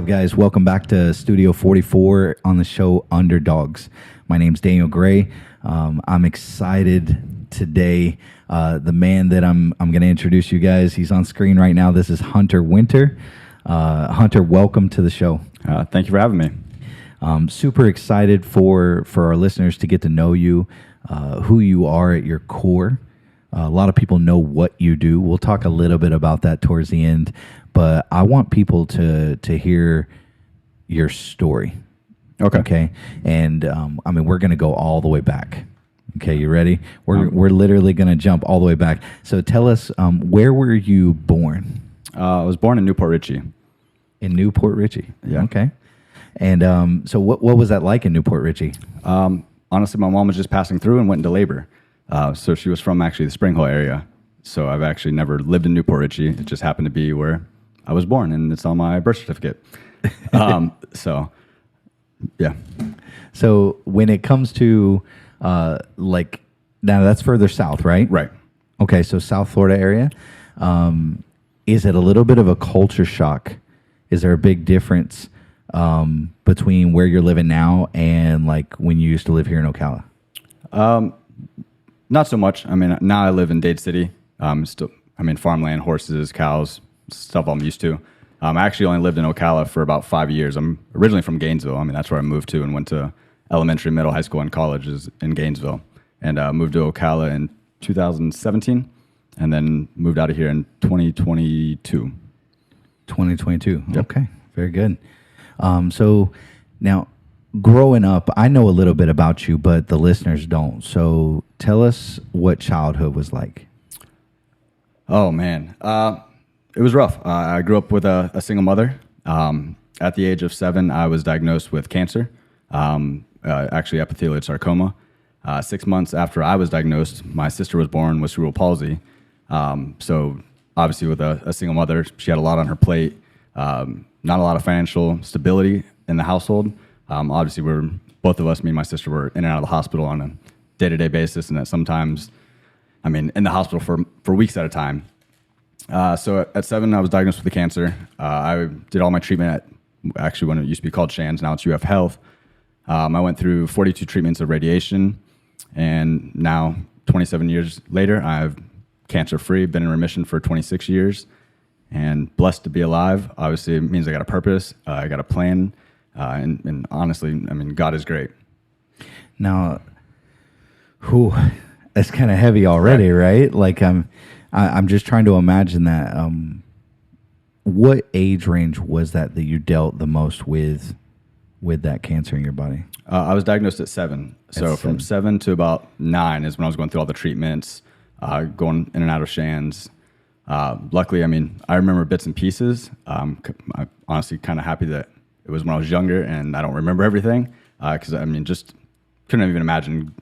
up, guys? Welcome back to Studio 44 on the show Underdogs. My name's Daniel Gray. I'm excited today. The man that I'm going to introduce you guys, he's on screen right now. This is Hunter Winter. Hunter, welcome to the show. Thank you for having me. Super excited for our listeners to get to know you, who you are at your core. A lot of people know what you do. We'll talk a little bit about that towards the end, but I want people to hear your story. Okay. And we're going to go all the way back. Okay, you ready? We're literally going to jump all the way back. So tell us, where were you born? I was born in Newport Richey. In Newport Richey. Yeah. Okay. And so what was that like in Newport Richey? Honestly, my mom was just passing through and went into labor. So she was from actually the Spring Hill area. So I've actually never lived in Newport Richey. It just happened to be where I was born, and it's on my birth certificate. So, yeah. So when it comes to now that's further south, right? Right. Okay, so South Florida area. Is it a little bit of a culture shock? Is there a big difference between where you're living now and like when you used to live here in Ocala? Not so much. I mean, now I live in Dade City. Farmland, horses, cows, stuff I'm used to. I actually only lived in Ocala for about 5 years. I'm originally from Gainesville. I mean, that's where I moved to and went to elementary, middle, high school, and college is in Gainesville. And moved to Ocala in 2017 and then moved out of here in 2022. 2022. Yep. Okay, very good. So now, growing up, I know a little bit about you, but the listeners don't. So tell us what childhood was like. Oh, man. It was rough. I grew up with a single mother. At the age of 7, I was diagnosed with cancer, actually epithelioid sarcoma. 6 months after I was diagnosed, my sister was born with cerebral palsy. So obviously with a single mother, she had a lot on her plate, not a lot of financial stability in the household. Obviously, both of us, me and my sister, were in and out of the hospital on a day-to-day basis, and that sometimes, in the hospital for weeks at a time. So at 7, I was diagnosed with the cancer. I did all my treatment actually when it used to be called Shands, now it's UF Health. I went through 42 treatments of radiation, and now, 27 years later, I'm cancer-free, been in remission for 26 years, and blessed to be alive. Obviously, it means I got a purpose, I got a plan, and honestly, God is great. Now, that's kind of heavy already, right? Like I'm just trying to imagine that. What age range was that you dealt the most with that cancer in your body? I was diagnosed at 7. So from 7 to about 9 is when I was going through all the treatments, going in and out of Shands. Luckily, I remember bits and pieces. I'm honestly kind of happy that it was when I was younger and I don't remember everything. Because, just couldn't even imagine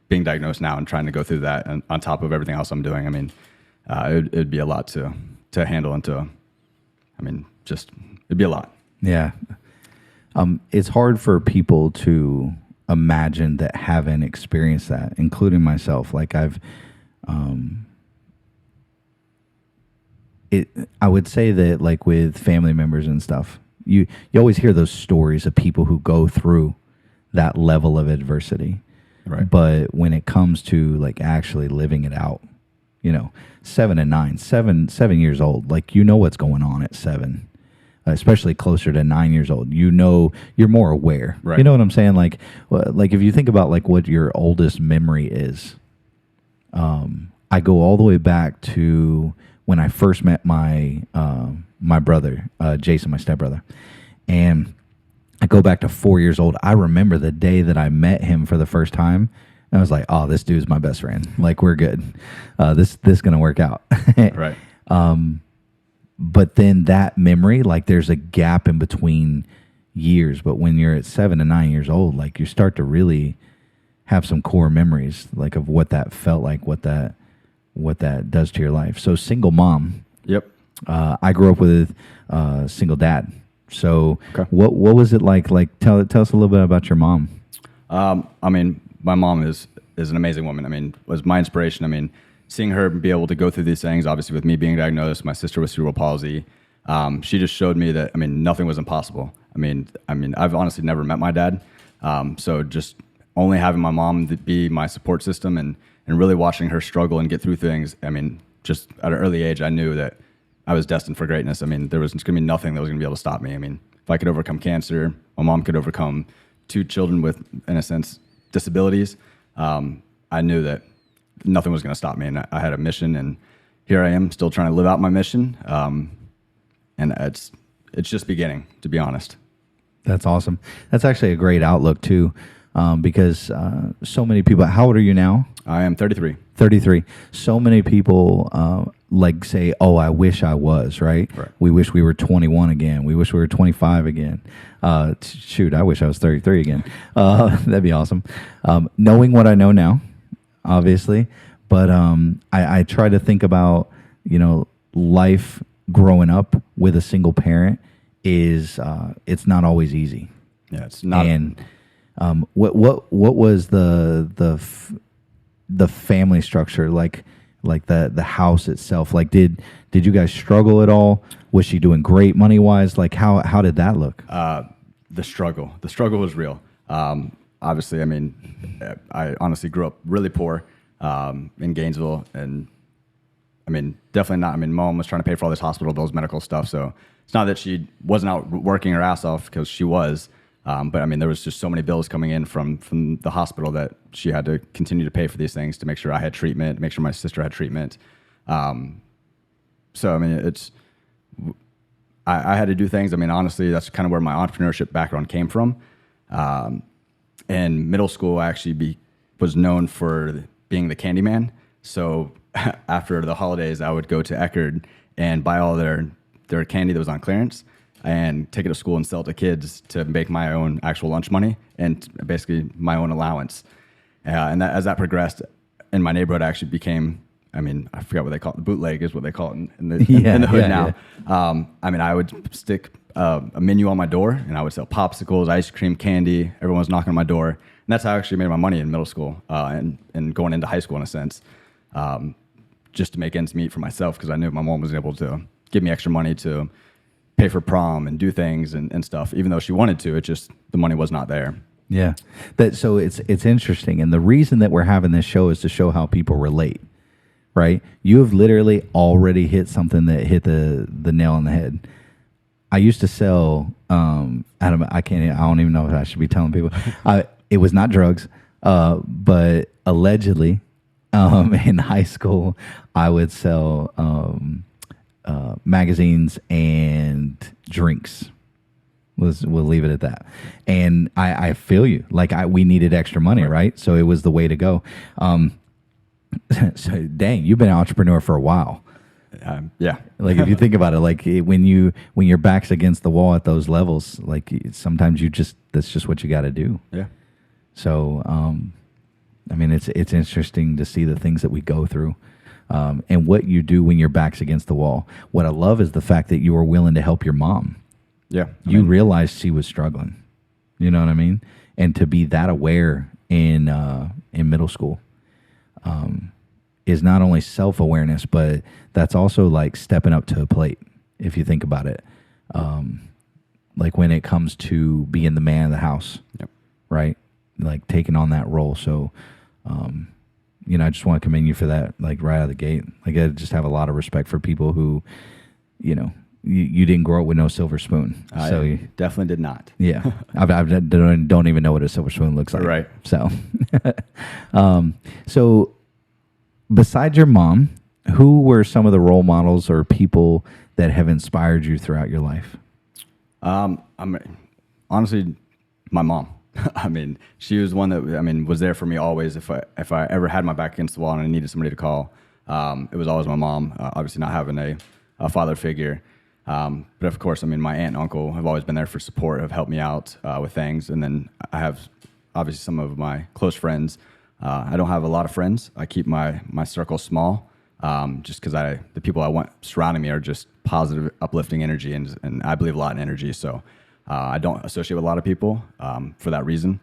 being diagnosed now and trying to go through that and on top of everything else I'm doing. It'd be a lot to handle and it'd be a lot. Yeah. It's hard for people to imagine that haven't experienced that, including myself. Like I would say that like with family members and stuff, you always hear those stories of people who go through that level of adversity. Right. But when it comes to like actually living it out, 7 and 9, 7 years old, like what's going on at 7, especially closer to 9 years old. You're more aware. Right. You know what I'm saying? Like if you think about like what your oldest memory is, I go all the way back to when I first met my brother, Jason, my stepbrother, and I go back to 4 years old. I remember the day that I met him for the first time. And I was like, oh, this dude's my best friend. Like, we're good. This going to work out. Right. But then that memory, like there's a gap in between years. But when you're at 7 and 9 years old, like you start to really have some core memories, like of what that felt like, what that does to your life. So single mom. Yep. I grew up with a single dad. So okay. What was it like? Like tell us a little bit about your mom. My mom is an amazing woman. Was my inspiration. Seeing her be able to go through these things, obviously with me being diagnosed, my sister with cerebral palsy, She just showed me that, I mean, nothing was impossible. I've honestly never met my dad. So just only having my mom to be my support system and really watching her struggle and get through things. I mean, just at an early age, I knew that I was destined for greatness. I mean, there was going to be nothing that was going to be able to stop me. I mean, if I could overcome cancer, my mom could overcome 2 children with, in a sense, disabilities. I knew that nothing was going to stop me, and I had a mission, and here I am still trying to live out my mission. And it's just beginning, to be honest. That's awesome. That's actually a great outlook too, because so many people. How old are you now? I am 33. 33. So many people like say, "Oh, I wish I was," right? We wish we were 21 again. We wish we were 25 again. Shoot, I wish I was 33 again. That'd be awesome. Knowing what I know now, obviously, but I try to think about, life growing up with a single parent is it's not always easy. Yeah, it's not. And what was the family structure like the house itself? Like, did you guys struggle at all? Was she doing great money wise? Like, how did that look? The struggle was real. Obviously, I mean, I honestly grew up really poor in Gainesville, and I mean, definitely not. I mean, mom was trying to pay for all this hospital bills, medical stuff. So it's not that she wasn't out working her ass off, because she was. But I mean, there was just so many bills coming in from the hospital that she had to continue to pay for these things to make sure I had treatment, make sure my sister had treatment. So I mean, I had to do things. I mean, honestly, that's kind of where my entrepreneurship background came from. In middle school, I actually was known for being the candy man. So after the holidays, I would go to Eckerd and buy all their candy that was on clearance and take it to school and sell it to kids to make my own actual lunch money and basically my own allowance. And as that progressed in my neighborhood, I actually became, I mean, I forgot what they call it. The bootleg is what they call it in the hood now. Yeah. I mean, I would stick a menu on my door, and I would sell popsicles, ice cream, candy. Everyone was knocking on my door. And that's how I actually made my money in middle school and going into high school in a sense, just to make ends meet for myself, because I knew my mom was able to give me extra money to pay for prom and do things and stuff. Even though she wanted to, it just, the money was not there. Yeah. So it's interesting. And the reason that we're having this show is to show how people relate, right? You have literally already hit something that hit the nail on the head. I used to sell, I don't even know if I should be telling people. It was not drugs, but allegedly, in high school, I would sell magazines and drinks. We'll leave it at that. And I feel you. Like, we needed extra money, right? So it was the way to go. So dang, you've been an entrepreneur for a while. Yeah. Like, if you think about it, like when your back's against the wall at those levels, like sometimes that's just what you got to do. Yeah. So, I mean, it's interesting to see the things that we go through, and what you do when your back's against the wall. What I love is the fact that you were willing to help your mom. Yeah. You realized she was struggling. You know what I mean? And to be that aware in middle school, is not only self-awareness, but that's also like stepping up to a plate, if you think about it. Like when it comes to being the man of the house, yep. Right? Like taking on that role. So, I just want to commend you for that, like right out of the gate. Like, I just have a lot of respect for people who, you didn't grow up with no silver spoon. I definitely did not. Yeah. I don't even know what a silver spoon looks like. Right. So, so besides your mom, who were some of the role models or people that have inspired you throughout your life? Honestly, my mom. I mean, she was one that, was there for me always. If I ever had my back against the wall and I needed somebody to call, it was always my mom. Obviously not having a father figure. But of course, my aunt and uncle have always been there for support, have helped me out with things. And then I have obviously some of my close friends. I don't have a lot of friends. I keep my circle small, just because the people I want surrounding me are just positive, uplifting energy, and I believe a lot in energy. So I don't associate with a lot of people for that reason.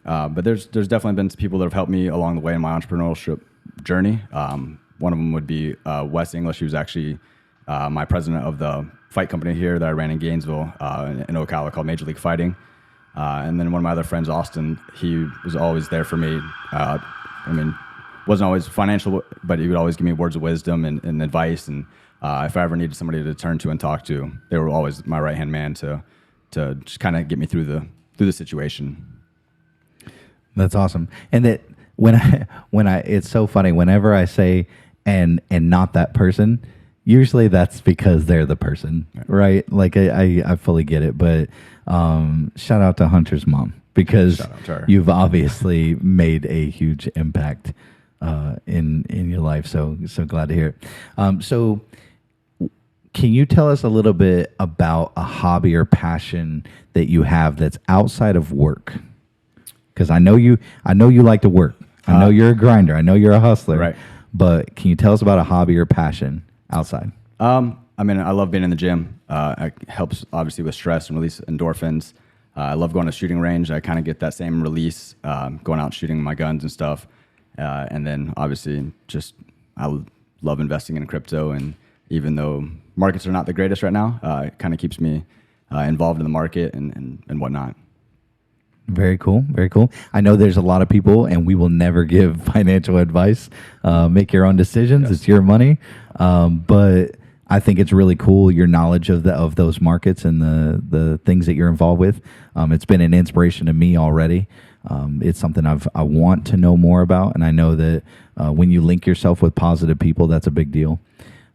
But there's definitely been people that have helped me along the way in my entrepreneurship journey. One of them would be Wes English, who's actually my president of the fight company here that I ran in Gainesville, in Ocala, called Major League Fighting. And then one of my other friends, Austin, he was always there for me. Wasn't always financial, but he would always give me words of wisdom and advice. And if I ever needed somebody to turn to and talk to, they were always my right-hand man to just kind of get me through the situation. That's awesome. And that when I it's so funny whenever I say and not that person, usually that's because they're the person, right? Like I fully get it, but shout out to Hunter's mom, because you've obviously made a huge impact in your life. So glad to hear it. So can you tell us a little bit about a hobby or passion that you have that's outside of work? Because I know you like to work. I know you're a grinder. I know you're a hustler. Right. But can you tell us about a hobby or passion outside? I love being in the gym. It helps obviously with stress and release endorphins. I love going to shooting range. I kind of get that same release going out and shooting my guns and stuff. And then obviously I love investing in crypto. And even though markets are not the greatest right now, it kind of keeps me involved in the market and whatnot. Very cool. Very cool. I know there's a lot of people, and we will never give financial advice. Make your own decisions. Yes. It's your money. But I think it's really cool, your knowledge of those markets and the things that you're involved with. It's been an inspiration to me already. It's something I want to know more about, and I know that when you link yourself with positive people, that's a big deal.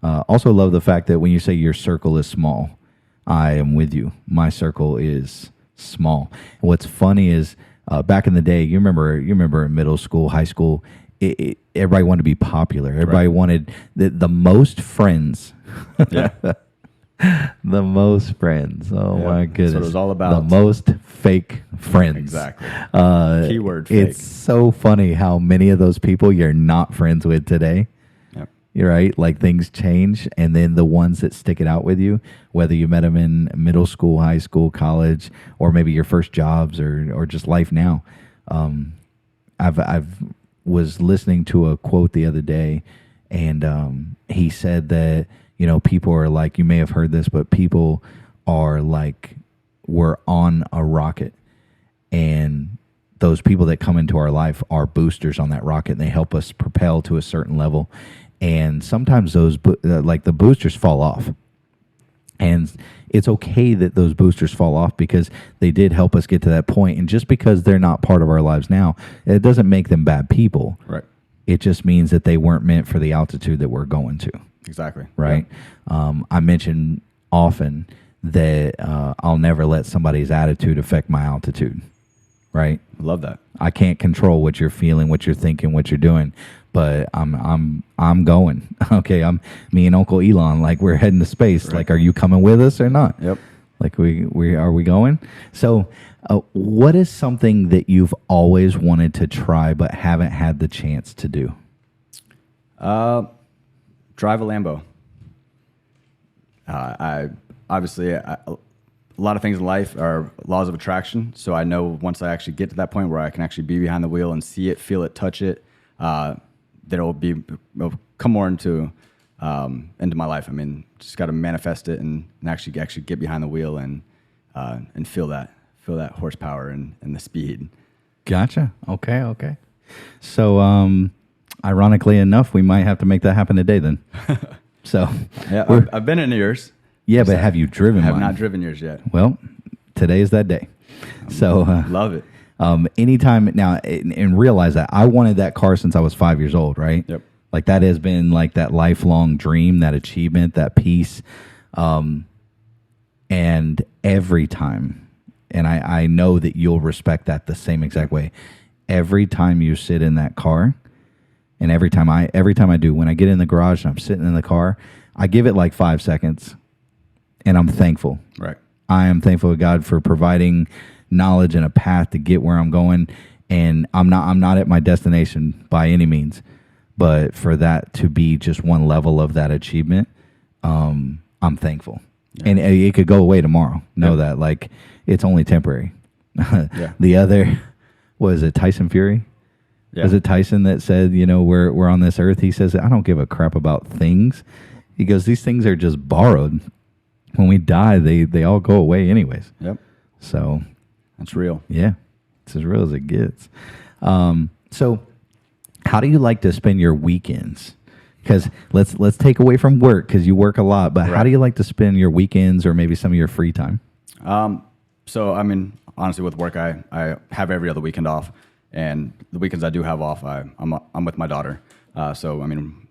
Also love the fact that when you say your circle is small, I am with you. My circle is small. And what's funny is back in the day, you remember in middle school, high school, everybody wanted to be popular. Everybody wanted the most friends. Yeah. The most friends. Oh my goodness. That's what it was all about. The most fake friends. Exactly. Keyword fake. It's so funny how many of those people you're not friends with today. You're right. Like things change, and then the ones that stick it out with you, whether you met them in middle school, high school, college, or maybe your first jobs or just life now. I've was listening to a quote the other day, and he said that, people are like, you may have heard this, but people are like, we're on a rocket, and those people that come into our life are boosters on that rocket, and they help us propel to a certain level. And sometimes those the boosters fall off, and it's okay that those boosters fall off because they did help us get to that point. And just because they're not part of our lives now, it doesn't make them bad people. Right. It just means that they weren't meant for the altitude that we're going to. Exactly. Right. Yeah. I mention often that I'll never let somebody's attitude affect my altitude. Right. I love that. I can't control what you're feeling, what you're thinking, what you're doing, but I'm going. Okay, me and Uncle Elon, like we're heading to space. Right. Like, are you coming with us or not? Yep. Like we are we going? So, what is something that you've always wanted to try but haven't had the chance to do? Drive a Lambo. A lot of things in life are laws of attraction. So I know once I actually get to that point where I can actually be behind the wheel and see it, feel it, touch it, that it'll come more into my life. I mean, just got to manifest it and actually get behind the wheel and feel that horsepower and the speed. Gotcha. Okay. So, ironically enough, we might have to make that happen today then. So, yeah, I've been in yours. Yeah, but have you driven one? I have not driven yours yet. Well, today is that day. So love it. Anytime now, and realize that I wanted that car since I was 5 years old, right? Yep. Like that has been like that lifelong dream, that achievement, that peace. And every time, and I know that you'll respect that the same exact way. Every time you sit in that car, and every time I do, when I get in the garage and I'm sitting in the car, I give it like 5 seconds. And I'm thankful. Right. I am thankful to God for providing knowledge and a path to get where I'm going. And I'm not at my destination by any means, but for that to be just one level of that achievement, I'm thankful. Yeah. And it could go away tomorrow. Know that, like, it's only temporary. Yeah. The other, was it Tyson Fury? Yeah. Was it Tyson that said, we're on this earth? He says, I don't give a crap about things. He goes, these things are just borrowed. When we die, they all go away anyways. Yep. So That's real. yeah, it's as real as it gets. So how do you like to spend your weekends? Because let's take away from work, because you work a lot, but how do you like to spend your weekends or maybe some of your free time? So, I mean, honestly, with work, I have every other weekend off, and the weekends I do have off, I'm with my daughter. So, I mean,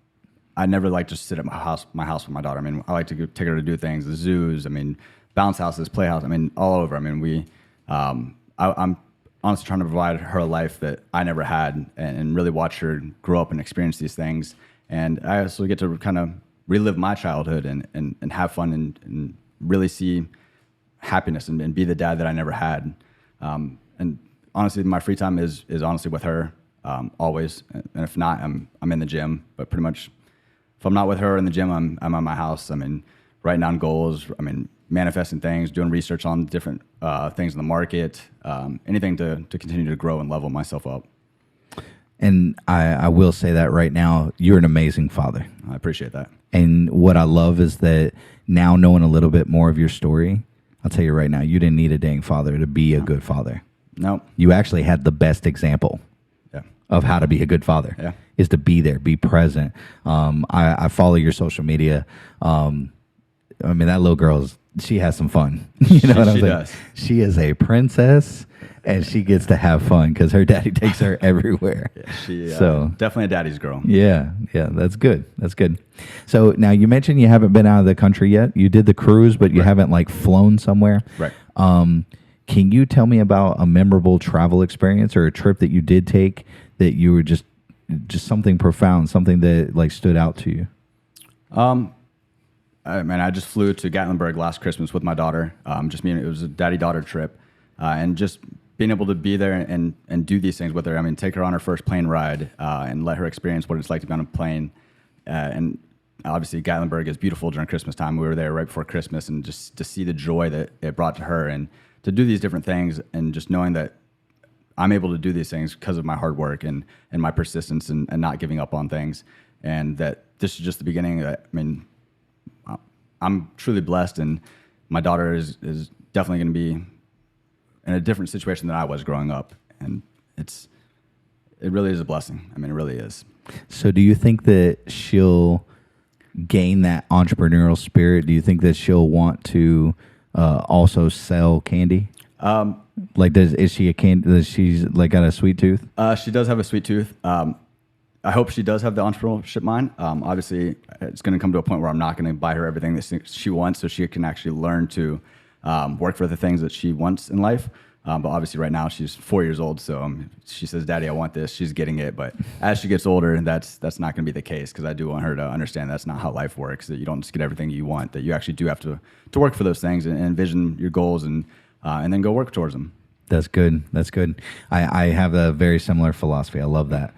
I never like to sit at my house with my daughter. I mean, I like to take her to do things, the zoos, I mean, bounce houses, playhouse, I mean, all over. I mean, I'm honestly trying to provide her a life that I never had, and really watch her grow up and experience these things. And I also get to kind of relive my childhood and have fun and really see happiness and be the dad that I never had. And honestly, my free time is honestly with her, always. And if not, I'm in the gym. But pretty much, if I'm not with her in the gym, I'm at my house. I mean, writing down goals. I mean, manifesting things, doing research on different things in the market, anything to continue to grow and level myself up. And I will say that right now, you're an amazing father. I appreciate that. And what I love is that now, knowing a little bit more of your story, I'll tell you right now, you didn't need a dang father to be a good father. No. You actually had the best example of how to be a good father, is to be there, be present. I follow your social media. I mean, that little girl's, she has some fun. You know what I'm saying? Does. She is a princess, and she gets to have fun because her daddy takes her everywhere. Yeah, she so definitely a daddy's girl. Yeah, that's good. That's good. So now you mentioned you haven't been out of the country yet. You did the cruise, but you haven't like flown somewhere. Right. Can you tell me about a memorable travel experience or a trip that you did take that you were just something profound, something that like stood out to you? I just flew to Gatlinburg last Christmas with my daughter. It was a daddy-daughter trip, and just being able to be there and do these things with her. I mean, take her on her first plane ride and let her experience what it's like to be on a plane. And obviously, Gatlinburg is beautiful during Christmas time. We were there right before Christmas, and just to see the joy that it brought to her, and to do these different things, and just knowing that I'm able to do these things because of my hard work and my persistence and not giving up on things, and that this is just the beginning. I mean, I'm truly blessed, and my daughter is definitely going to be in a different situation than I was growing up, and it really is a blessing. I mean, it really is. So do you think that she'll gain that entrepreneurial spirit? Do you think that she'll want to also sell candy? Like, is she a candy? Does she's like got a sweet tooth? She does have a sweet tooth. I hope she does have the entrepreneurship mind. Obviously, it's going to come to a point where I'm not going to buy her everything that she wants, so she can actually learn to work for the things that she wants in life. But obviously, right now she's 4 years old, so she says, "Daddy, I want this." She's getting it, but as she gets older, that's not going to be the case, because I do want her to understand that's not how life works. That you don't just get everything you want. That you actually do have to work for those things and envision your goals and then go work towards them. That's good. That's good. I have a very similar philosophy. I love that.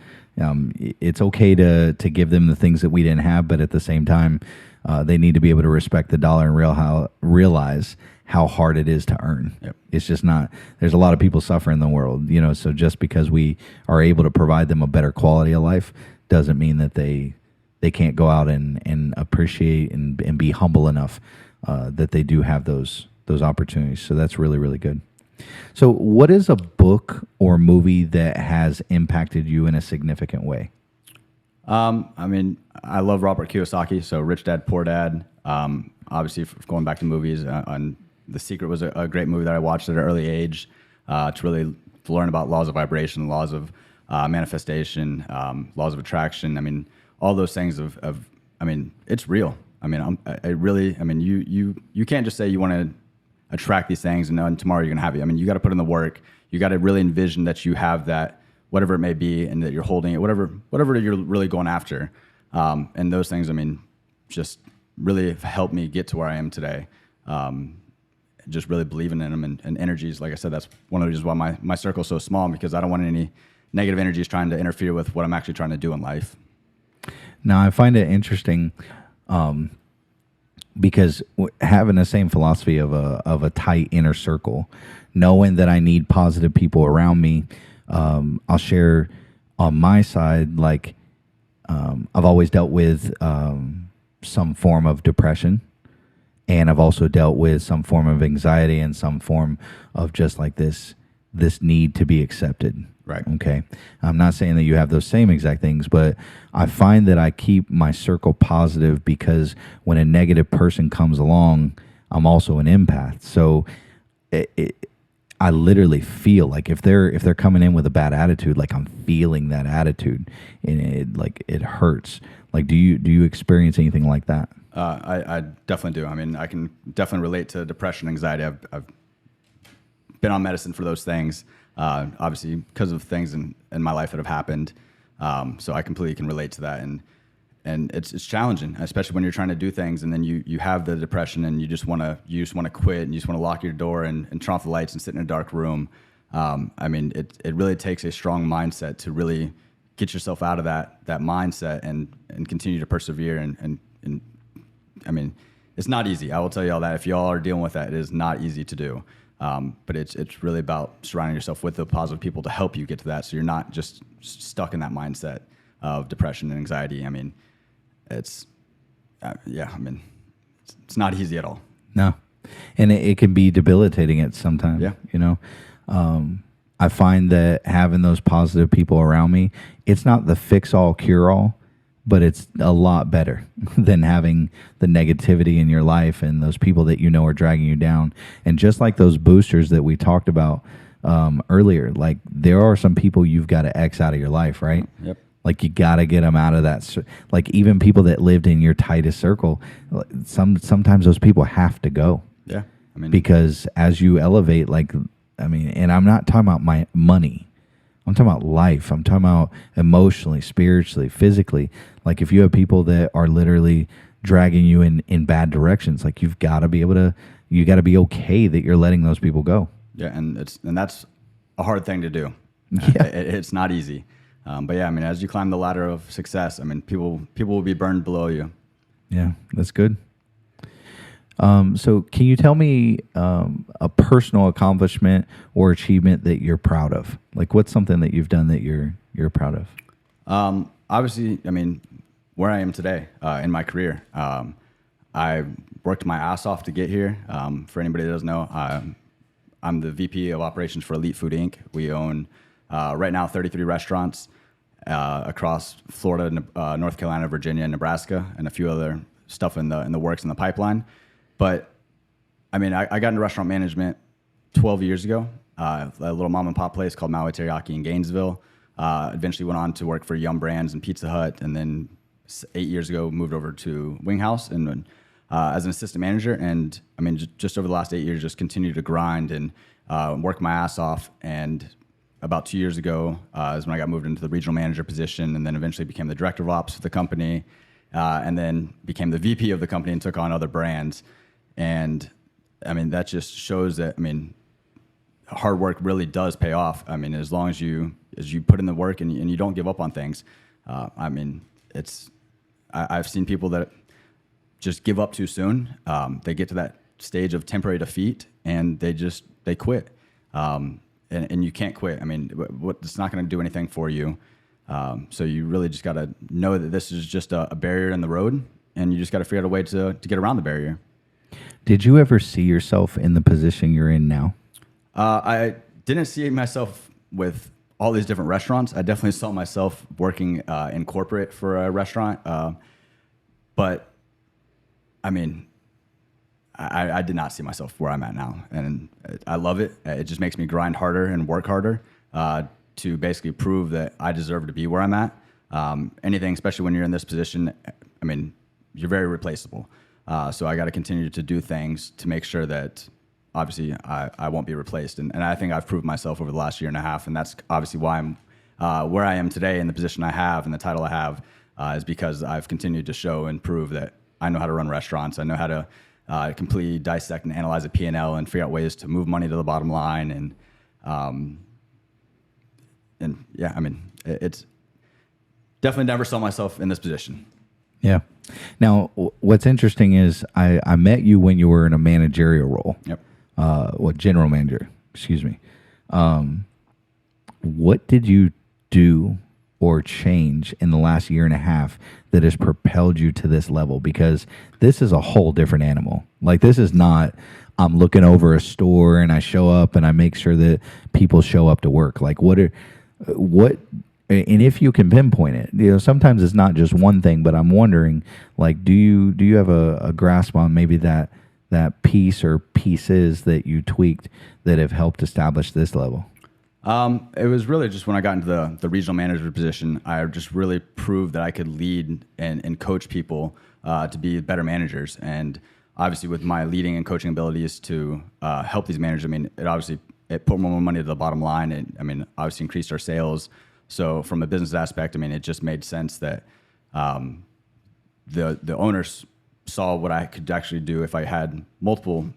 It's okay to give them the things that we didn't have, but at the same time, they need to be able to respect the dollar and realize how hard it is to earn. Yep. It's just not. There's a lot of people suffering in the world, so just because we are able to provide them a better quality of life doesn't mean that they can't go out and appreciate and be humble enough that they do have those opportunities. So that's really, really good. So what is a book or movie that has impacted you in a significant way? I mean, I love Robert Kiyosaki, so Rich Dad, Poor Dad. Obviously, going back to movies, The Secret was a great movie that I watched at an early age to really learn about laws of vibration, laws of manifestation, laws of attraction. I mean, all those things I mean, it's real. I mean, you can't just say you want to attract these things and tomorrow you're going to have it. I mean, you got to put in the work. You got to really envision that you have that, whatever it may be, and that you're holding it, whatever you're really going after. And those things, I mean, just really have helped me get to where I am today. Just really believing in them and energies. Like I said, that's one of the reasons why my circle is so small, because I don't want any negative energies trying to interfere with what I'm actually trying to do in life. Now, I find it interesting because having the same philosophy of a tight inner circle, knowing that I need positive people around me, I'll share on my side, like I've always dealt with some form of depression, and I've also dealt with some form of anxiety and some form of just like this need to be accepted. Right. Okay. I'm not saying that you have those same exact things, but I find that I keep my circle positive because when a negative person comes along, I'm also an empath. So I literally feel like if they're coming in with a bad attitude, like I'm feeling that attitude, and it hurts. Like, do you experience anything like that? I definitely do. I mean, I can definitely relate to depression, anxiety. I've been on medicine for those things, obviously because of things in my life that have happened. So I completely can relate to that, and it's challenging, especially when you're trying to do things and then you have the depression and you just want to quit and you just want to lock your door and turn off the lights and sit in a dark room. I mean, it really takes a strong mindset to really get yourself out of that mindset and continue to persevere and I mean, it's not easy. I will tell you all that. If y'all are dealing with that, it is not easy to do. But it's really about surrounding yourself with the positive people to help you get to that, so you're not just stuck in that mindset of depression and anxiety. I mean, it's it's not easy at all. No, and it can be debilitating at some time. Yeah. You know, I find that having those positive people around me, it's not the fix all cure all, but it's a lot better than having the negativity in your life and those people that you know are dragging you down. And just like those boosters that we talked about earlier, like there are some people you've got to X out of your life, right? Yep. Like you got to get them out of that. Like even people that lived in your tightest circle, sometimes those people have to go. Yeah. I mean, because as you elevate, like, I mean, and I'm not talking about my money. I'm talking about life. I'm talking about emotionally, spiritually, physically. Like if you have people that are literally dragging you in bad directions, like you got to be okay that you're letting those people go. Yeah. And that's a hard thing to do. Yeah. It's not easy. But yeah, I mean, as you climb the ladder of success, I mean, people will be burned below you. Yeah, that's good. So can you tell me a personal accomplishment or achievement that you're proud of? Like what's something that you've done that you're proud of? Obviously, I mean, where I am today in my career, I worked my ass off to get here. For anybody that doesn't know, I'm the VP of Operations for Elite Food Inc. We own right now 33 restaurants across Florida, North Carolina, Virginia, and Nebraska, and a few other stuff in the works in the pipeline. But I mean, I got into restaurant management 12 years ago, a little mom and pop place called Maui Teriyaki in Gainesville. Eventually went on to work for Yum Brands and Pizza Hut, and then 8 years ago moved over to Wing House and as an assistant manager. And I mean, just over the last 8 years, just continued to grind and work my ass off. And about 2 years ago is when I got moved into the regional manager position, and then eventually became the director of ops for the company, and then became the VP of the company and took on other brands. And I mean, that just shows that, I mean, hard work really does pay off. I mean, as long as you put in the work and you don't give up on things. I mean, I've seen people that just give up too soon. They get to that stage of temporary defeat and they quit. And you can't quit. I mean, it's not going to do anything for you. So you really just got to know that this is just a barrier in the road, and you just got to figure out a way to get around the barrier. Did you ever see yourself in the position you're in now? I didn't see myself with all these different restaurants. I definitely saw myself working in corporate for a restaurant. But I mean, I did not see myself where I'm at now. And I love it. It just makes me grind harder and work harder to basically prove that I deserve to be where I'm at. Anything, especially when you're in this position, I mean, you're very replaceable. So I got to continue to do things to make sure that obviously I won't be replaced. And I think I've proved myself over the last year and a half. And that's obviously why I'm where I am today in the position I have and the title I have is because I've continued to show and prove that I know how to run restaurants. I know how to completely dissect and analyze a P&L and figure out ways to move money to the bottom line. And yeah, I mean, it's definitely never saw myself in this position. Yeah. Now, what's interesting is I met you when you were in a managerial role. Yep. General manager, excuse me. What did you do or change in the last year and a half that has propelled you to this level? Because this is a whole different animal. Like, this is not, I'm looking over a store and I show up and I make sure that people show up to work. Like, and if you can pinpoint it, sometimes it's not just one thing, but I'm wondering, like, do you have a grasp on maybe that piece or pieces that you tweaked that have helped establish this level? It was really just when I got into the regional manager position, I just really proved that I could lead and coach people to be better managers. And obviously with my leading and coaching abilities to help these managers, I mean, it put more money to the bottom line. And I mean, obviously increased our sales. So from a business aspect, I mean, it just made sense that the owners saw what I could actually do if I had multiple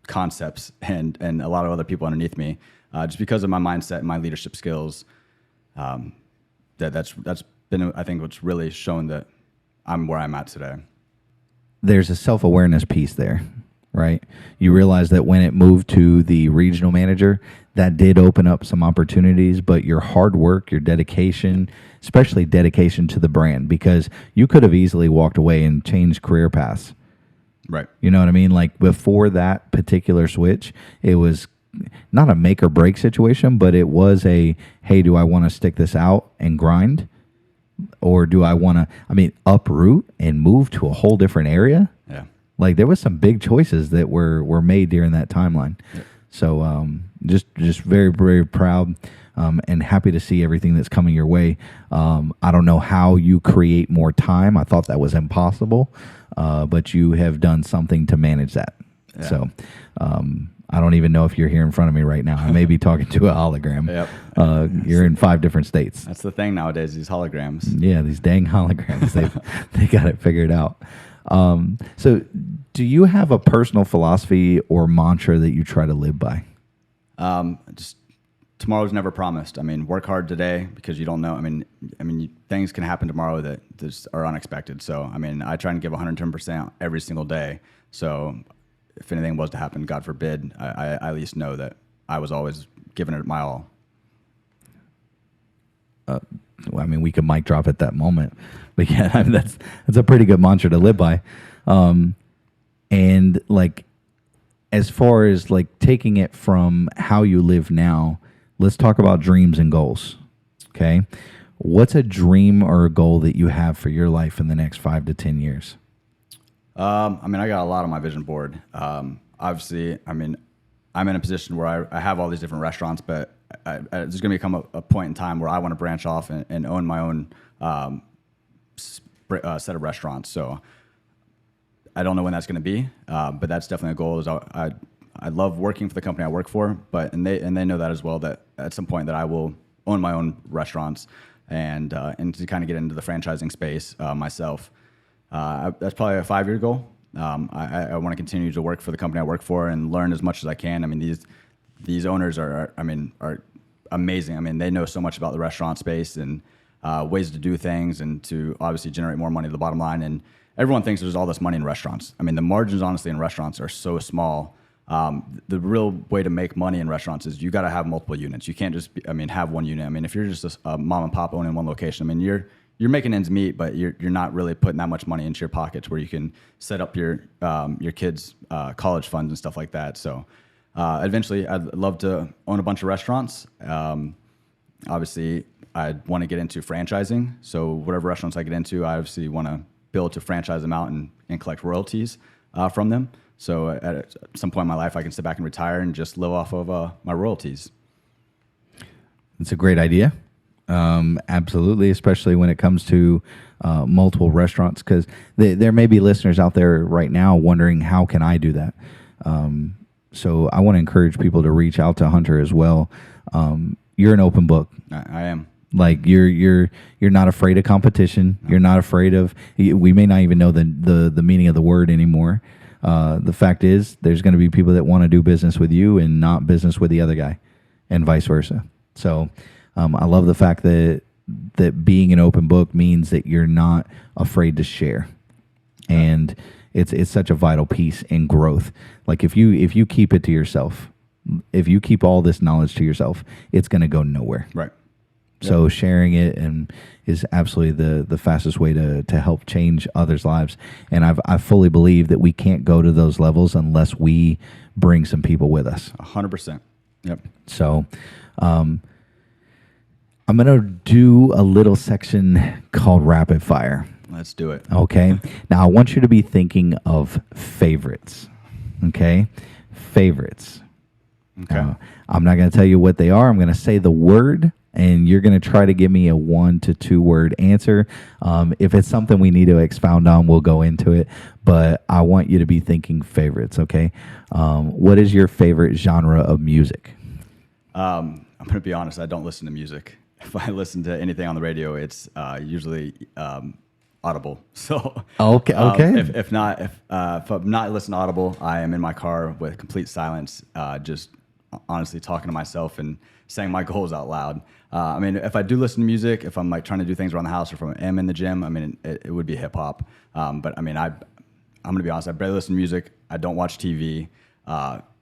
concepts and a lot of other people underneath me, just because of my mindset and my leadership skills. That's been, I think, what's really shown that I'm where I'm at today. There's a self-awareness piece there, right? You realize that when it moved to the regional manager, that did open up some opportunities, but your hard work, your dedication, especially dedication to the brand, because you could have easily walked away and changed career paths. Right. You know what I mean? Like, before that particular switch, it was not a make or break situation, but it was hey, do I want to stick this out and grind? Or do I want to, uproot and move to a whole different area? Yeah. Like, there was some big choices that were made during that timeline. Yeah. So just very, very proud and happy to see everything that's coming your way. I don't know how you create more time. I thought that was impossible, but you have done something to manage that. Yeah. So I don't even know if you're here in front of me right now. I may be talking to a hologram. Yep. You're in 5 different states. That's the thing nowadays, these holograms. Yeah, these dang holograms. They got it figured out. So do you have a personal philosophy or mantra that you try to live by? Just tomorrow's never promised. I mean, work hard today because you don't know. I mean, things can happen tomorrow that just are unexpected. So, I mean, I try and give 110% every single day. So if anything was to happen, God forbid, I at least know that I was always giving it my all. We could mic drop at that moment, but yeah, that's a pretty good mantra to live by. And like, as far as like taking it from how you live now, let's talk about dreams and goals. Okay. What's a dream or a goal that you have for your life in the next 5 to 10 years? I got a lot on my vision board. Obviously, I'm in a position where I have all these different restaurants, but there's going to become a point in time where I want to branch off and own my own set of restaurants. So I don't know when that's going to be, but that's definitely a goal. I love working for the company I work for, and they know that as well, that at some point that I will own my own restaurants and to kind of get into the franchising space myself. That's probably a 5-year goal. I want to continue to work for the company I work for and learn as much as I can. I mean, these owners are amazing. I mean, they know so much about the restaurant space and ways to do things and to obviously generate more money to the bottom line. And everyone thinks there's all this money in restaurants. I mean, the margins honestly in restaurants are so small. The real way to make money in restaurants is you got to have multiple units. You can't just have one unit. I mean, if you're just a mom and pop owning one location, I mean, you're making ends meet, but you're not really putting that much money into your pockets where you can set up your kids' college funds and stuff like that. So eventually, I'd love to own a bunch of restaurants. Obviously, I'd want to get into franchising. So whatever restaurants I get into, I obviously want to be able to franchise them out and collect royalties from them. So at some point in my life, I can sit back and retire and just live off of my royalties. It's a great idea. Absolutely, especially when it comes to multiple restaurants, because there may be listeners out there right now wondering, how can I do that? So I want to encourage people to reach out to Hunter as well. You're an open book. I am. Like, you're not afraid of competition. No. You're not afraid of. We may not even know the meaning of the word anymore. The fact is, there's going to be people that want to do business with you and not business with the other guy, and vice versa. So I love the fact that being an open book means that you're not afraid to share, and it's such a vital piece in growth. Like, if you keep it to yourself, if you keep all this knowledge to yourself, it's going to go nowhere. Right. So sharing it and is absolutely the fastest way to help change others' lives. And I fully believe that we can't go to those levels unless we bring some people with us. 100%. Yep. So I'm going to do a little section called Rapid Fire. Let's do it. Okay. Now, I want you to be thinking of favorites. Okay. Favorites. Okay. I'm not going to tell you what they are. I'm going to say the word, and you're going to try to give me a 1 to 2 word answer. If it's something we need to expound on, we'll go into it. But I want you to be thinking favorites. Okay. What is your favorite genre of music? I'm going to be honest. I don't listen to music. If I listen to anything on the radio, it's usually Audible. So Okay. If I'm not listening to Audible, I am in my car with complete silence, just honestly talking to myself and saying my goals out loud. I mean, if I do listen to music, if I'm like trying to do things around the house or if I am in the gym, I mean, it would be hip hop. But I mean, I'm going to be honest. I barely listen to music. I don't watch TV.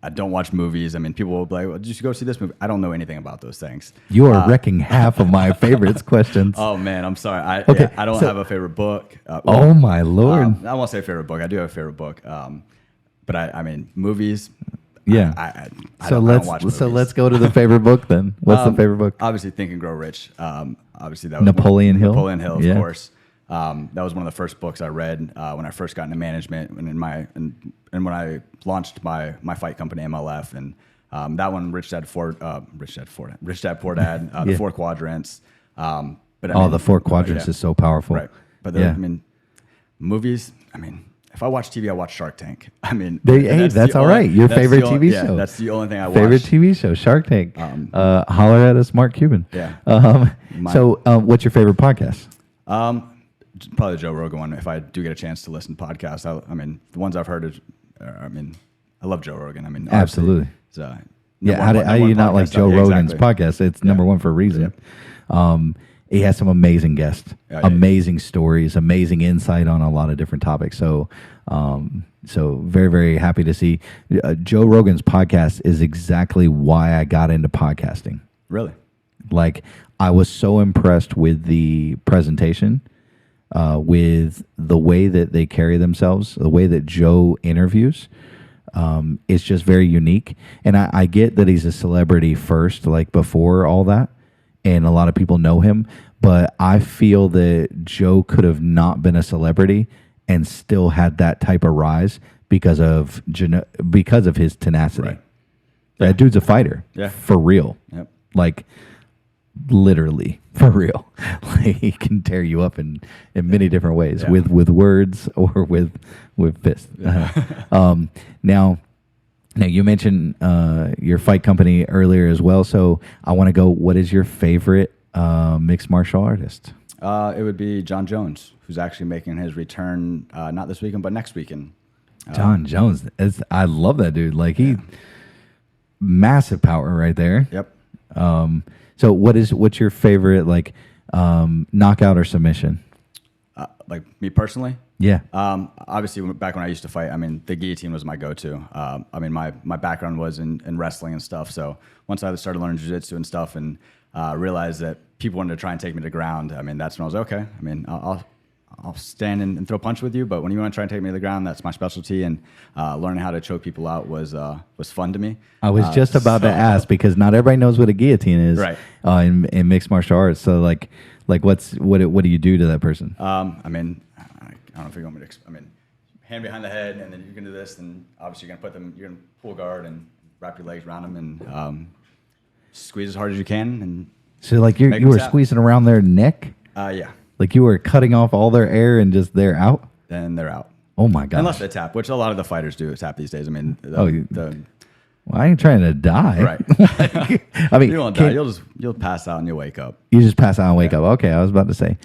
I don't watch movies. I mean, people will be like, well, did you go see this movie? I don't know anything about those things. You are wrecking half of my favorites questions. Oh, man, I'm sorry. I don't have a favorite book. Oh, my Lord. I won't say favorite book. I do have a favorite book. But I mean, movies. Yeah. I don't watch movies. So let's go to the favorite book then. What's the favorite book? Obviously, Think and Grow Rich. Obviously, that was Napoleon Hill. Napoleon Hill, of course. That was one of the first books I read when I first got into management and when I launched my fight company MLF, and that one Rich Dad Poor Dad, the 4 quadrants. But the 4 quadrants is so powerful, right? But I mean, movies. I mean, if I watch TV, I watch Shark Tank. I mean, that's all right. Your favorite TV show. Yeah, that's the only thing I watch. Favorite TV show, Shark Tank. Holler at a smart Cuban. Yeah. So, what's your favorite podcast? Probably the Joe Rogan one. If I do get a chance to listen to podcasts, I mean, the ones I've heard I love Joe Rogan. I mean, absolutely. How do you not like Joe Rogan's podcast? It's number one for a reason. Yep. He has some amazing guests, amazing stories, amazing insight on a lot of different topics. So, very, very happy to see Joe Rogan's podcast is exactly why I got into podcasting. Really? Like, I was so impressed with the presentation, with the way that they carry themselves, the way that Joe interviews. It's just very unique. And I get that he's a celebrity first, like before all that. And a lot of people know him. But I feel that Joe could have not been a celebrity and still had that type of rise because of his tenacity. Right. That dude's a fighter. Yeah. For real. Yep. Like, literally for real. Like, he can tear you up in many different ways, with words or with fists. Now you mentioned your fight company earlier as well, so I want to go, what is your favorite mixed martial artist? It would be John Jones, who's actually making his return not this weekend but next weekend. John Jones, I love that dude. Like, massive power right there. Yep. So what's your favorite, like, knockout or submission? Like me personally? Yeah. Obviously, back when I used to fight, I mean, the guillotine was my go-to. I mean, my background was in wrestling and stuff. So once I started learning jiu-jitsu and stuff and realized that people wanted to try and take me to the ground, I mean, that's when I was okay. I mean, I'll stand and throw a punch with you, but when you want to try and take me to the ground, that's my specialty. And learning how to choke people out was fun to me. I was just about to ask, because not everybody knows what a guillotine is, right? In mixed martial arts. So like what do you do to that person? I mean, I don't know if you want me to. I mean, hand behind the head, and then you're gonna do this, and obviously you're gonna pull guard and wrap your legs around them and squeeze as hard as you can. And so like you were squeezing around their neck. Yeah. Like you were cutting off all their air and just they're out? Then they're out. Oh, my God. Unless they tap, which a lot of the fighters do tap these days. I mean, well, I ain't trying to die. Right. I mean, you won't die. You'll pass out and you'll wake up. You just pass out and wake up. Okay, I was about to say,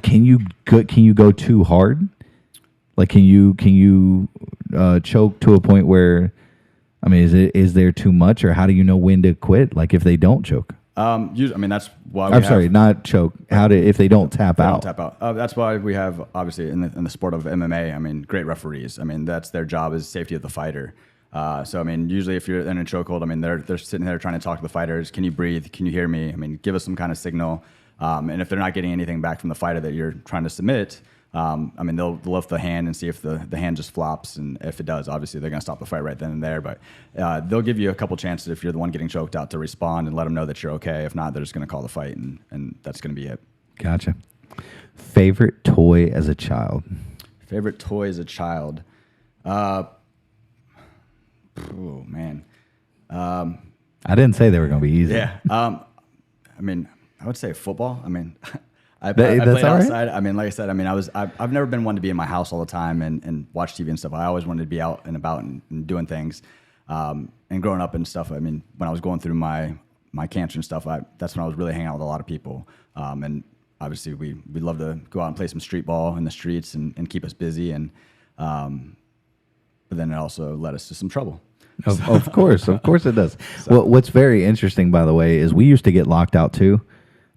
can you go too hard? Like, can you choke to a point where, I mean, is there too much, or how do you know when to quit? Like, if they don't choke. I mean, that's why I'm sorry, not choke. If they don't tap out? Don't tap out. That's why we have, obviously, in the sport of MMA, I mean, great referees. I mean, that's their job, is safety of the fighter. So I mean, usually if you're in a chokehold, I mean, they're sitting there trying to talk to the fighters. Can you breathe? Can you hear me? I mean, give us some kind of signal. And if they're not getting anything back from the fighter that you're trying to submit, I mean, they'll lift the hand and see if the hand just flops. And if it does, obviously they're going to stop the fight right then and there. But they'll give you a couple chances if you're the one getting choked out to respond and let them know that you're okay. If not, they're just going to call the fight, and that's going to be it. Gotcha. Favorite toy as a child? Favorite toy as a child? Oh, man. I didn't say they were going to be easy. Yeah. I mean, I would say football. I mean, I played outside. Right? I mean, like I said, I mean, I've never been one to be in my house all the time and watch TV and stuff. I always wanted to be out and about and doing things. And growing up and stuff, I mean, when I was going through my cancer and stuff, that's when I was really hanging out with a lot of people. And obviously, we love to go out and play some street ball in the streets and keep us busy. And but then it also led us to some trouble. Of course it does. So. Well, what's very interesting, by the way, is we used to get locked out too.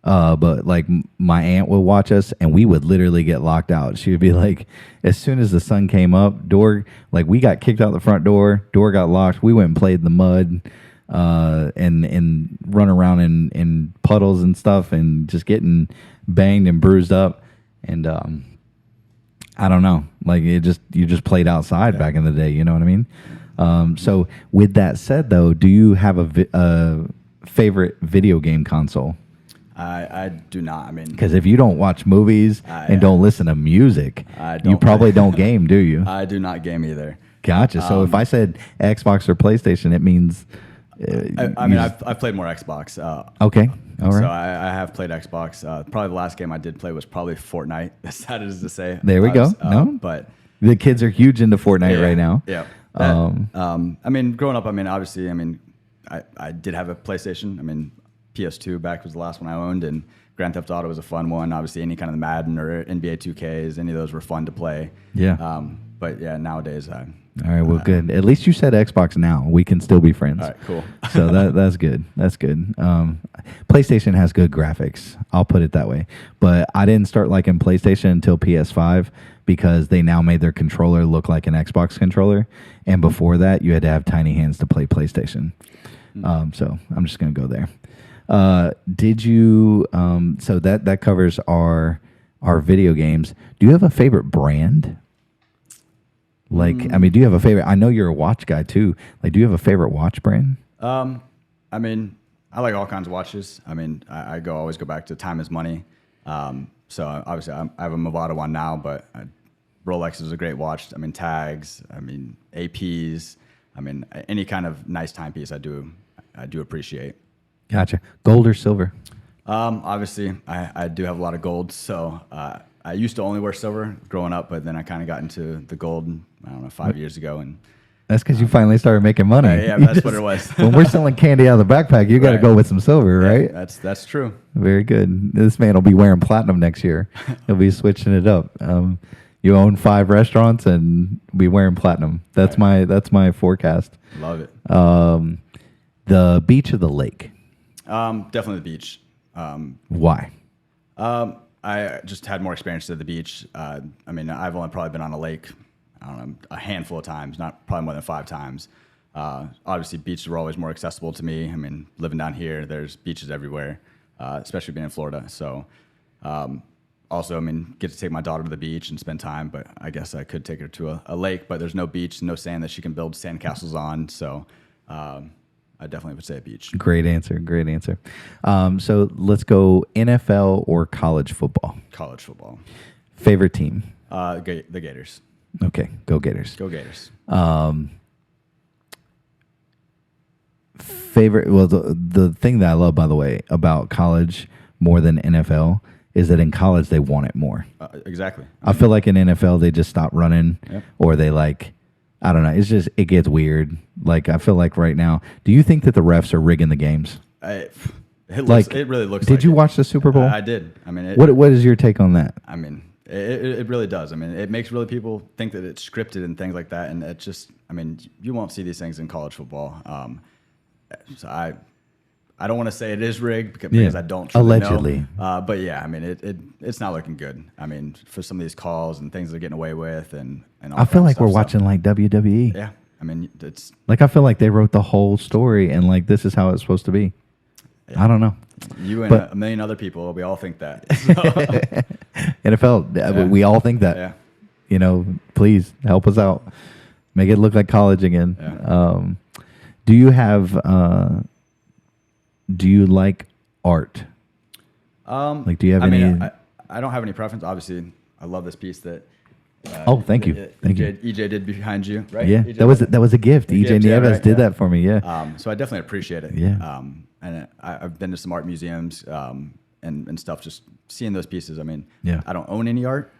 But like my aunt would watch us, and we would literally get locked out. She would be like, as soon as the sun came up, like we got kicked out the front door got locked. We went and played in the mud, and run around in puddles and stuff, and just getting banged and bruised up. And I don't know, like you just played outside back in the day. You know what I mean? So with that said, though, do you have a favorite video game console? I do not. I mean, because if you don't watch movies and don't listen to music, you probably don't game, do you? I do not game either. Gotcha. So if I said Xbox or PlayStation, it means. I mean, I've played more Xbox. Okay. All right. So I have played Xbox. Probably the last game I did play was probably Fortnite. As sad as to say. There we go. But the kids are huge into Fortnite right now. Yeah. I mean, growing up, I mean, obviously, I mean, I did have a PlayStation. I mean, PS2 back was the last one I owned, and Grand Theft Auto was a fun one. Obviously, any kind of Madden or NBA 2Ks, any of those were fun to play. Yeah. But yeah, nowadays, all right, well, good. At least you said Xbox now. We can still be friends. All right, cool. So that's good. That's good. PlayStation has good graphics. I'll put it that way. But I didn't start liking PlayStation until PS5 because they now made their controller look like an Xbox controller. And before that, you had to have tiny hands to play PlayStation. So I'm just going to go there. Did you? So that covers our video games. Do you have a favorite brand? Like, I mean, do you have a favorite? I know you're a watch guy too. Like, do you have a favorite watch brand? I mean, I like all kinds of watches. I mean, I always go back to time is money. So obviously, I have a Movado one now, but Rolex is a great watch. I mean, tags. I mean, APs. I mean, any kind of nice timepiece, I do appreciate. Gotcha. Gold or silver? Obviously, I do have a lot of gold. So I used to only wear silver growing up, but then I kind of got into the gold, I don't know, 5 years ago. And that's because you finally started making money. Yeah, that's what it was. When we're selling candy out of the backpack, you got to go with some silver, right? That's true. Very good. This man will be wearing platinum next year. He'll be switching it up. You own 5 restaurants and be wearing platinum. That's my forecast. Love it. The beach or the lake? Definitely the beach. Why? I just had more experience at the beach. I mean, I've only probably been on a lake, I don't know, a handful of times, not probably more than 5 times. Obviously, beaches were always more accessible to me. I mean, living down here, there's beaches everywhere, especially being in Florida. So, also, I mean, get to take my daughter to the beach and spend time, but I guess I could take her to a lake, but there's no beach, no sand that she can build sand castles on. So, I definitely would say a beach. Great answer. So let's go NFL or college football. College football. Favorite team? The Gators. Okay, go Gators. Go Gators. Favorite? Well, the thing that I love, by the way, about college more than NFL is that in college they want it more. Exactly. I feel like in NFL they just stop running, or they like. I don't know. It gets weird. Like, I feel like right now, do you think that the refs are rigging the games? It really looks like Did you watch the Super Bowl? I did. I mean, what is your take on that? I mean, it really does. I mean, it makes really people think that it's scripted and things like that. And it just, I mean, you won't see these things in college football. So I don't want to say it is rigged because I don't truly allegedly know. But yeah, I mean, it's not looking good. I mean, for some of these calls and things they're getting away with, and all I feel like stuff, we're watching like WWE. Yeah, I mean, it's Like, I feel like they wrote the whole story and like this is how it's supposed to be. yeah. I don't know. You and But a million other people, we all think that. So, NFL, Yeah. we all think that. yeah. You know, please help us out. Make it look like college again. Yeah. Do you have? Do you like art? Like, do you have I any? mean, I don't have any preference. Obviously, I love this piece that. Oh, thank you. Thank you. EJ did behind you, right? Yeah, EJ? that was a gift. A EJ gift, yeah, Nieves right, did yeah. that for me. Yeah. So I definitely appreciate it. Yeah. And I've been to some art museums and stuff. Just seeing those pieces. I mean, Yeah. I don't own any art.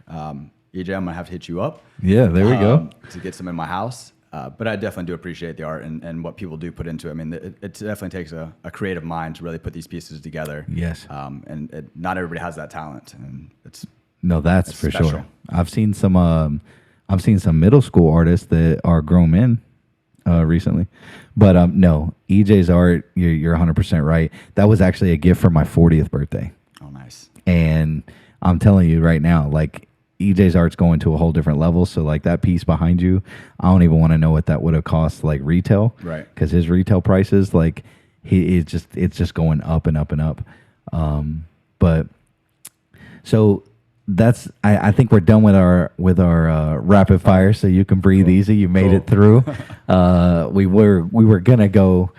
EJ, I'm gonna have to hit you up. Yeah, there we go. To get some in my house. But I definitely do appreciate the art and what people do put into it. I mean, it definitely takes a creative mind to really put these pieces together. Yes. And not everybody has that talent, and it's No, that's It's for special. sure. I've seen some middle school artists that are grown men recently, but no, EJ's art. You're 100% right. That was actually a gift for my 40th birthday, oh nice. and I'm telling you right now, like EJ's art's going to a whole different level. So like that piece behind you, I don't even want to know what that would have cost like retail, Right. Because his retail prices, like it's just going up and up and up. But so that's I think we're done with our rapid fire, so you can breathe easy. You made it through. We were gonna go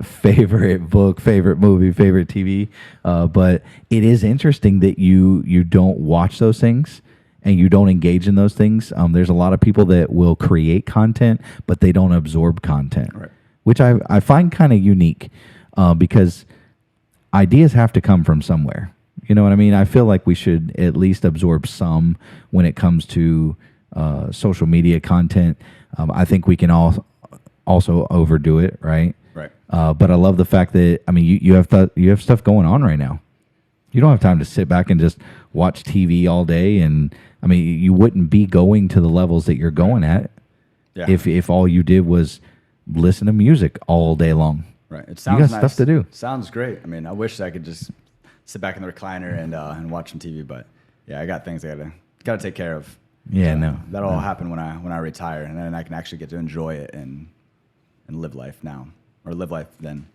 favorite book, favorite movie, favorite TV, but it is interesting that you don't watch those things and you don't engage in those things. There's a lot of people that will create content, but they don't absorb content, Right. which I find kind of unique because ideas have to come from somewhere. You know what I mean? I feel like we should at least absorb some when it comes to social media content. I think we can also overdo it, right? Right. But I love the fact that you have stuff going on right now. You don't have time to sit back and just watch TV all day, and you wouldn't be going to the levels that you're going at Yeah. if all you did was listen to music all day long. Right. It You sounds got nice. stuff to do. Sounds great. I mean, I wish I could just sit back in the recliner and watch some TV, but yeah, I got things I gotta take care of. Yeah, So no, that'll no. all happen when I retire, and then I can actually get to enjoy it and live life now, or live life then.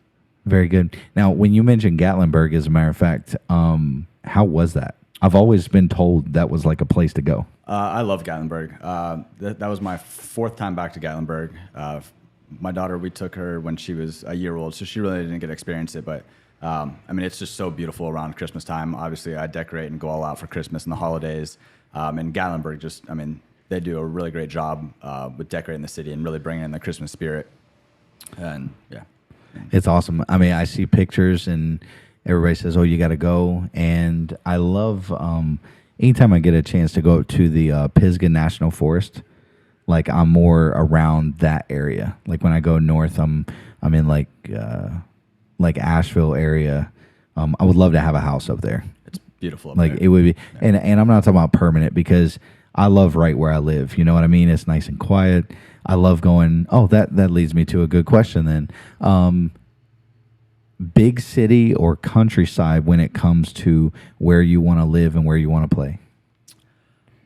Very good. Now, when you mentioned Gatlinburg, as a matter of fact, how was that? I've always been told that was like a place to go. I love Gatlinburg. That was my fourth time back to Gatlinburg. My daughter, we took her when she was a year old, so she really didn't get to experience it. But it's just so beautiful around Christmas time. Obviously, I decorate and go all out for Christmas and the holidays. And Gatlinburg, they do a really great job with decorating the city and really bringing in the Christmas spirit. And yeah. It's awesome. I see pictures and everybody says, "Oh, you got to go." And I love anytime I get a chance to go up to the Pisgah National Forest. Like I'm more around that area. Like when I go north, I'm in like Asheville area. I would love to have a house up there. It's beautiful up Like there. it would be, and I'm not talking about permanent because I love right where I live. You know what I mean? It's nice and quiet. I love going. Oh, that leads me to a good question then. Big city or countryside when it comes to where you want to live and where you want to play?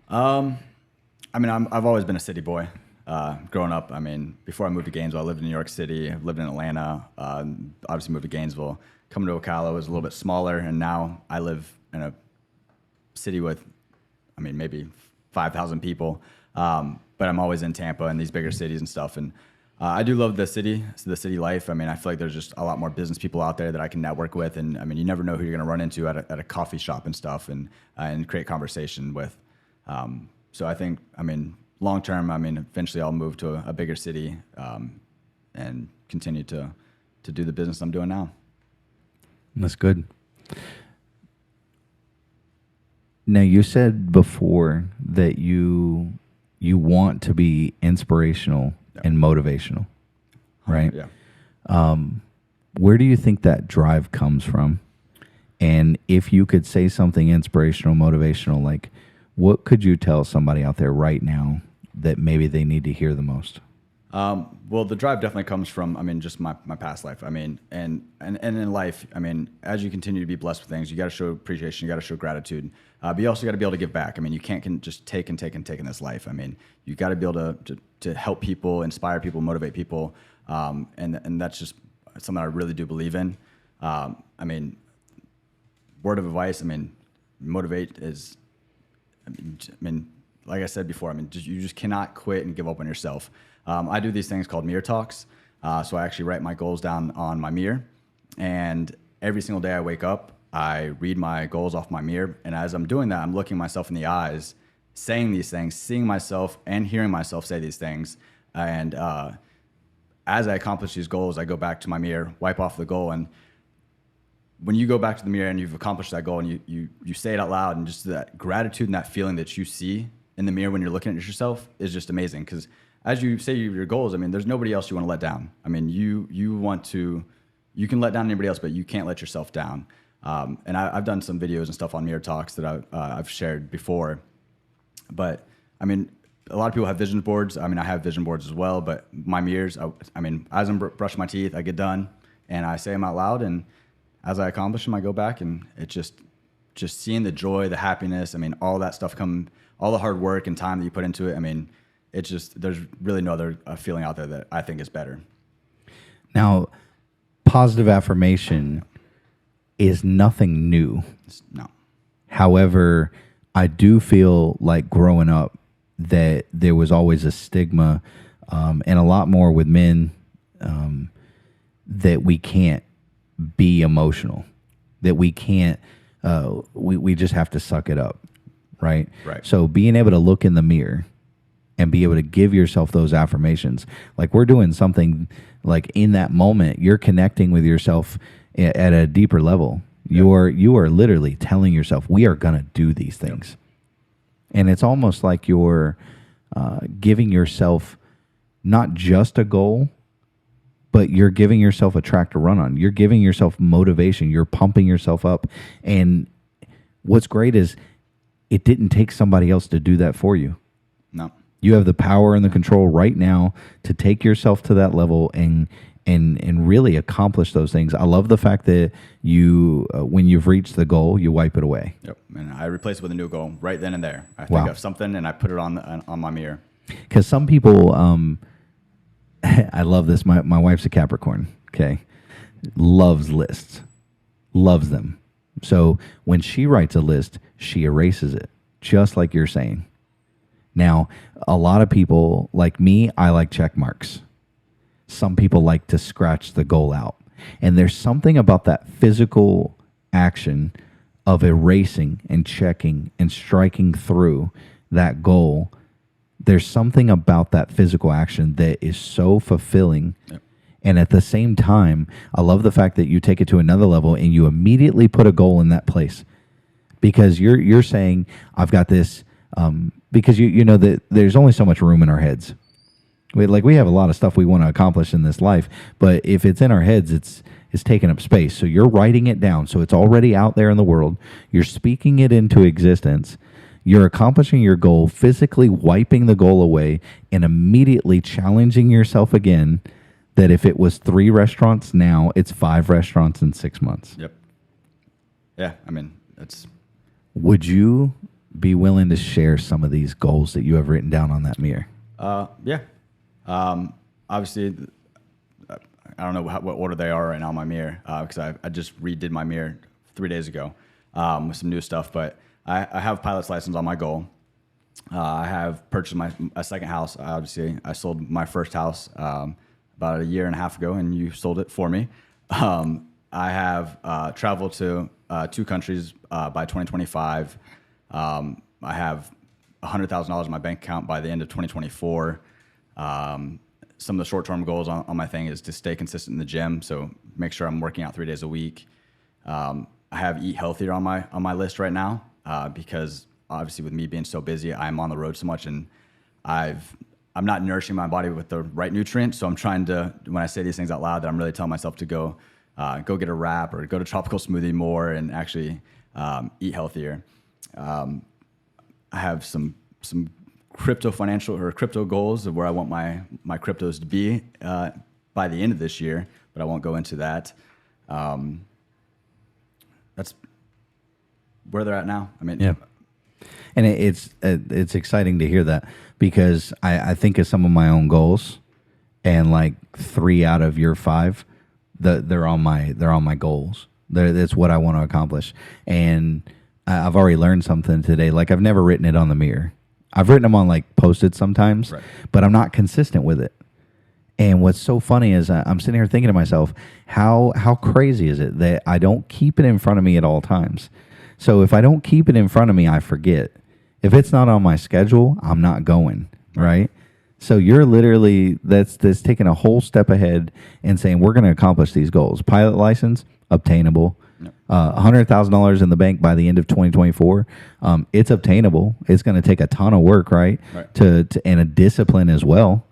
I've always been a city boy. Growing up, before I moved to Gainesville, I lived in New York City. I've lived in Atlanta. Obviously moved to Gainesville. Coming to Ocala was a little bit smaller, and now I live in a city with, maybe 5,000 people. But I'm always in Tampa and these bigger cities and stuff. And I do love the city life. I feel like there's just a lot more business people out there that I can network with. And you never know who you're going to run into at a coffee shop and stuff and create conversation with. So I think, long term, eventually I'll move to a bigger city and continue to do the business I'm doing now. That's good. Now, you said before that you want to be inspirational and motivational, right? Yeah. Where do you think that drive comes from? And if you could say something inspirational, motivational, like what could you tell somebody out there right now that maybe they need to hear the most? Well, the drive definitely comes from, I mean, just my past life. I mean, and in life, I mean, as you continue to be blessed with things, you got to show appreciation, you got to show gratitude, but you also got to be able to give back. I mean, you can't can just take and take and take in this life. I mean, you got to be able to help people, inspire people, motivate people, and that's just something I really do believe in. I mean, word of advice. I mean, motivate is. I mean, like I said before, I mean, you just cannot quit and give up on yourself. I do these things called mirror talks. So I actually write my goals down on my mirror, and every single day I wake up, I read my goals off my mirror. And as I'm doing that, I'm looking myself in the eyes, saying these things, seeing myself and hearing myself say these things. And as I accomplish these goals, I go back to my mirror, wipe off the goal, and when you go back to the mirror and you've accomplished that goal and you say it out loud, and just that gratitude and that feeling that you see in the mirror when you're looking at yourself is just amazing. Because as you say your goals, I mean, there's nobody else you want to let down. I mean, you can let down anybody else, but you can't let yourself down. And I've done some videos and stuff on mirror talks that I've shared before. But I mean, a lot of people have vision boards. I mean, I have vision boards as well, but my mirrors, I mean, as I'm brushing my teeth, I get done and I say them out loud, and as I accomplish them, I go back, and it's just seeing the joy, the happiness. I mean, all that stuff all the hard work and time that you put into it. I mean, it's just, there's really no other feeling out there that I think is better. Now, positive affirmation is nothing new. No. However, I do feel like growing up that there was always a stigma, and a lot more with men, that we can't be emotional, that we can't, we just have to suck it up, right? Right. So being able to look in the mirror and be able to give yourself those affirmations, like we're doing something like in that moment, you're connecting with yourself at a deeper level. Yep. You are literally telling yourself, we are going to do these things. Yep. And it's almost like you're giving yourself not just a goal, but you're giving yourself a track to run on. You're giving yourself motivation. You're pumping yourself up. And what's great is it didn't take somebody else to do that for you. No. You have the power and the control right now to take yourself to that level and really accomplish those things. I love the fact that you, when you've reached the goal, you wipe it away. Yep. And I replace it with a new goal right then and there. I think of something and I put it on my mirror. Because some people, I love this. My wife's a Capricorn, okay? Loves lists. Loves them. So when she writes a list, she erases it, just like you're saying. Now, a lot of people, like me, I like check marks. Some people like to scratch the goal out. And there's something about that physical action of erasing and checking and striking through that goal. There's something about that physical action that is so fulfilling. Yep. And at the same time, I love the fact that you take it to another level and you immediately put a goal in that place. Because you're saying, I've got this, because you know that there's only so much room in our heads. We have a lot of stuff we want to accomplish in this life, but if it's in our heads, it's taking up space. So you're writing it down. So it's already out there in the world. You're speaking it into existence. You're accomplishing your goal, physically wiping the goal away, and immediately challenging yourself again that if it was 3 restaurants now, it's 5 restaurants in 6 months. Yep. Yeah, I mean, it's... Would you be willing to share some of these goals that you have written down on that mirror? Yeah. Obviously, I don't know what order they are right now on my mirror, because I just redid my mirror 3 days ago with some new stuff. But I have pilot's license on my goal. I have purchased a second house. Obviously, I sold my first house about a year and a half ago, and you sold it for me. I have traveled to 2 countries by 2025. I have $100,000 in my bank account by the end of 2024. Some of the short-term goals on my thing is to stay consistent in the gym, so make sure I'm working out 3 days a week. I have eat healthier on my list right now because obviously with me being so busy, I'm on the road so much, and I'm not nourishing my body with the right nutrients. So I'm trying to, when I say these things out loud, that I'm really telling myself to go get a wrap or go to tropical smoothie more and actually eat healthier. I have some crypto goals of where I want my cryptos to be by the end of this year, but I won't go into that. That's where they're at now. I mean, Yeah. And it's exciting to hear that, because I think of some of my own goals, and like 3 out of your 5, they're on my goals. That's what I want to accomplish. And I've already learned something today. Like, I've never written it on the mirror. I've written them on like Post-it sometimes, right, but I'm not consistent with it. And what's so funny is I'm sitting here thinking to myself, how crazy is it that I don't keep it in front of me at all times? So if I don't keep it in front of me, I forget. If it's not on my schedule, I'm not going, right? So you're literally, that's taking a whole step ahead and saying, we're going to accomplish these goals. Pilot license, obtainable. Yep. $100,000 in the bank by the end of 2024. It's obtainable. It's going to take a ton of work, right? To and a discipline as well.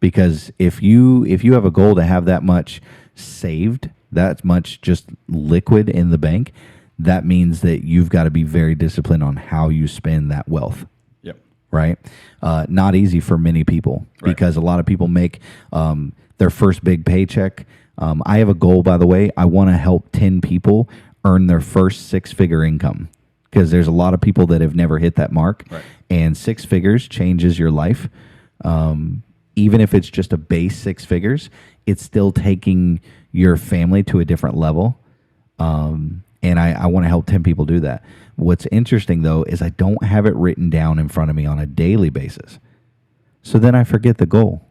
Because if you have a goal to have that much saved, that much just liquid in the bank, that means that you've got to be very disciplined on how you spend that wealth. Yep. Right? Not easy for many people, because a lot of people make their first big paycheck. I have a goal, by the way. I want to help 10 people earn their first 6-figure income, because there's a lot of people that have never hit that mark. Right. And 6 figures changes your life. Even if it's just a base 6 figures, it's still taking your family to a different level. And I want to help 10 people do that. What's interesting, though, is I don't have it written down in front of me on a daily basis. So then I forget the goal.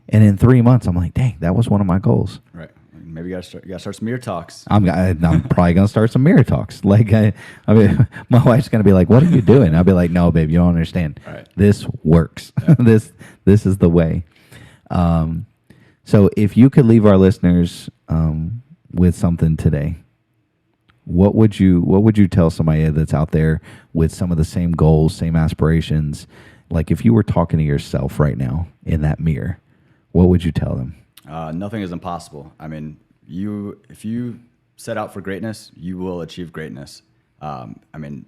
And in 3 months, I'm like, dang, that was one of my goals. Right. Maybe you gotta start some mirror talks. I'm probably gonna start some mirror talks. Like, I mean, my wife's gonna be like, "What are you doing?" I'll be like, "No, babe, you don't understand. Right. This works. Yeah. This is the way." So, if you could leave our listeners with something today, what would you tell somebody that's out there with some of the same goals, same aspirations? Like, if you were talking to yourself right now in that mirror, what would you tell them? Nothing is impossible. I mean, if you set out for greatness, you will achieve greatness. I mean,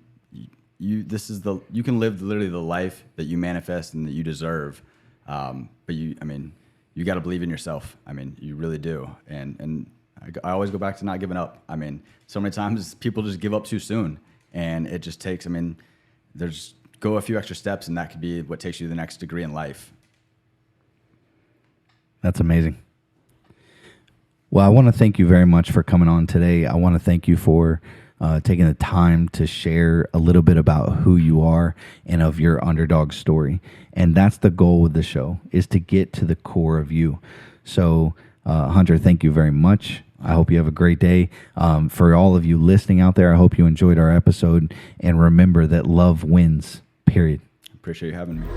you can live literally the life that you manifest and that you deserve. But you got to believe in yourself. I mean, you really do. And I always go back to not giving up. I mean, so many times people just give up too soon, and it just takes. I mean, there's go a few extra steps, and that could be what takes you to the next degree in life. That's amazing. Well, I want to thank you very much for coming on today. I want to thank you for taking the time to share a little bit about who you are and of your underdog story. And that's the goal with the show, is to get to the core of you. So, Hunter, thank you very much. I hope you have a great day. For all of you listening out there, I hope you enjoyed our episode. And remember that love wins, period. Appreciate you having me.